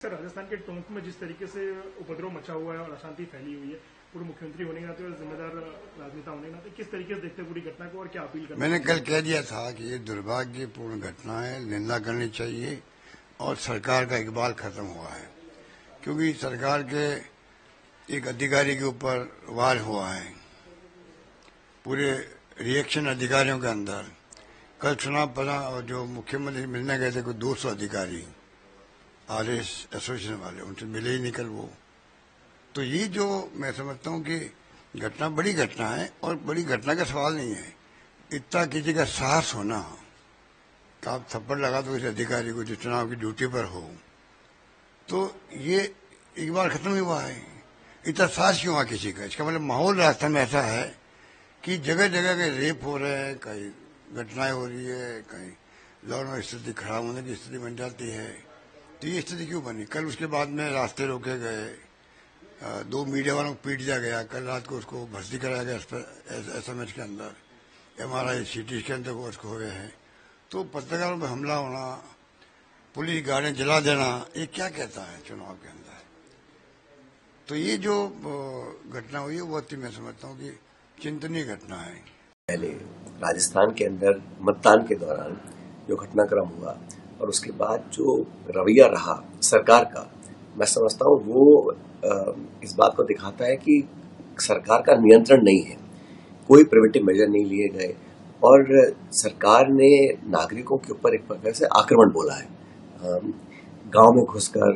Sir, Rajasthan के टोंक में जिस तरीके से उपद्रव मचा हुआ है और अशांति फैली हुई है, पूर्व मुख्यमंत्री होने के नाते और जिम्मेदार राजनेता होने के नाते किस तरीके से देखते हैं पूरी घटना को और क्या अपील करना? मैंने कल कह दिया था कि ये दुर्भाग्यपूर्ण घटना है, निंदा करनी चाहिए और सरकार का इकबाल खत्म हुआ है, क्योंकि सरकार के एक अधिकारी के ऊपर वार हुआ है, पूरे रिएक्शन अधिकारियों के अंदर। कल चुनाव पड़ा और जो मुख्यमंत्री मिलने गए थे कोई 200 अधिकारी आरएस एसोसिएशन वाले, उनसे मिले ही नहीं कल वो। तो ये जो मैं समझता हूँ कि घटना बड़ी घटना है और बड़ी घटना का सवाल नहीं है। इतना किसी का साहस होना कि आप थप्पड़ लगा दो इस अधिकारी को जो चुनाव की ड्यूटी पर हो, तो ये एक बार खत्म ही हुआ है। इतना साहस क्यों हुआ किसी का? इसका मतलब माहौल राजस्थान में ऐसा है कि जगह जगह कहीं रेप हो रहे हैं, कहीं घटनाएं हो रही है, कहीं लॉ एंड स्थिति खराब होने की स्थिति बन जाती है। तो ये स्थिति क्यों बनी? कल उसके बाद में रास्ते रोके गए, 2 मीडिया वालों को पीट दिया गया, कल रात को उसको भर्ती कराया गया एसएमएच के अंदर, MRI CT स्कैन तक उसको हो गए हैं। तो पत्रकारों पर हमला होना, पुलिस गाड़ियां जला देना, ये क्या कहता है चुनाव के अंदर? तो ये जो घटना हुई है वो मैं समझता हूँ कि चिंतनीय घटना है। पहले राजस्थान के अंदर मतदान के दौरान जो घटनाक्रम हुआ और उसके बाद जो रवैया रहा सरकार का, मैं समझता हूँ वो इस बात को दिखाता है कि सरकार का नियंत्रण नहीं है, कोई प्रिवेंटिव मेजर नहीं लिए गए और सरकार ने नागरिकों के ऊपर एक प्रकार से आक्रमण बोला है। गांव में घुसकर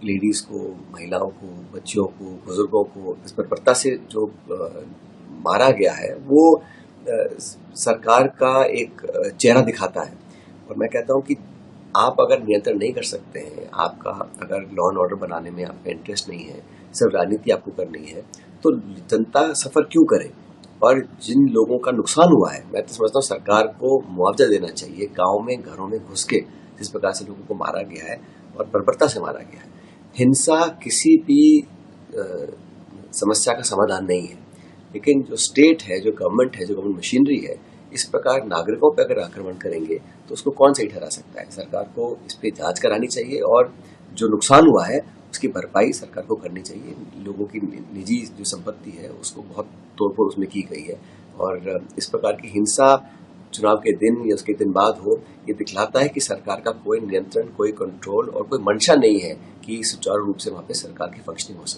लेडीज को, महिलाओं को, बच्चियों को, बुजुर्गों को इस बर्बरता से जो मारा गया है वो सरकार का एक चेहरा दिखाता है। और मैं कहता हूं कि आप अगर नियंत्रण नहीं कर सकते हैं, आपका अगर लॉ एंड ऑर्डर बनाने में आपका इंटरेस्ट नहीं है, सिर्फ राजनीति आपको करनी है, तो जनता सफर क्यों करे? और जिन लोगों का नुकसान हुआ है, मैं तो समझता हूँ सरकार को मुआवजा देना चाहिए। गाँव में, घरों में घुस के जिस प्रकार से लोगों को मारा गया है और बर्बरता से मारा गया है, हिंसा किसी भी समस्या का समाधान नहीं है। लेकिन जो स्टेट है, जो गवर्नमेंट है, जो गवर्नमेंट मशीनरी है, इस प्रकार नागरिकों पर अगर आक्रमण करेंगे तो उसको कौन सही ठहरा सकता है? सरकार को इस पे जांच करानी चाहिए और जो नुकसान हुआ है उसकी भरपाई सरकार को करनी चाहिए। लोगों की निजी जो संपत्ति है उसको बहुत तोड़फोड़ उसमें की गई है और इस प्रकार की हिंसा चुनाव के दिन या उसके दिन बाद हो, ये दिखलाता है कि सरकार का कोई नियंत्रण, कोई कंट्रोल और कोई मंशा नहीं है कि सुचारू रूप से वहां पे सरकार की फंक्शनिंग हो सके।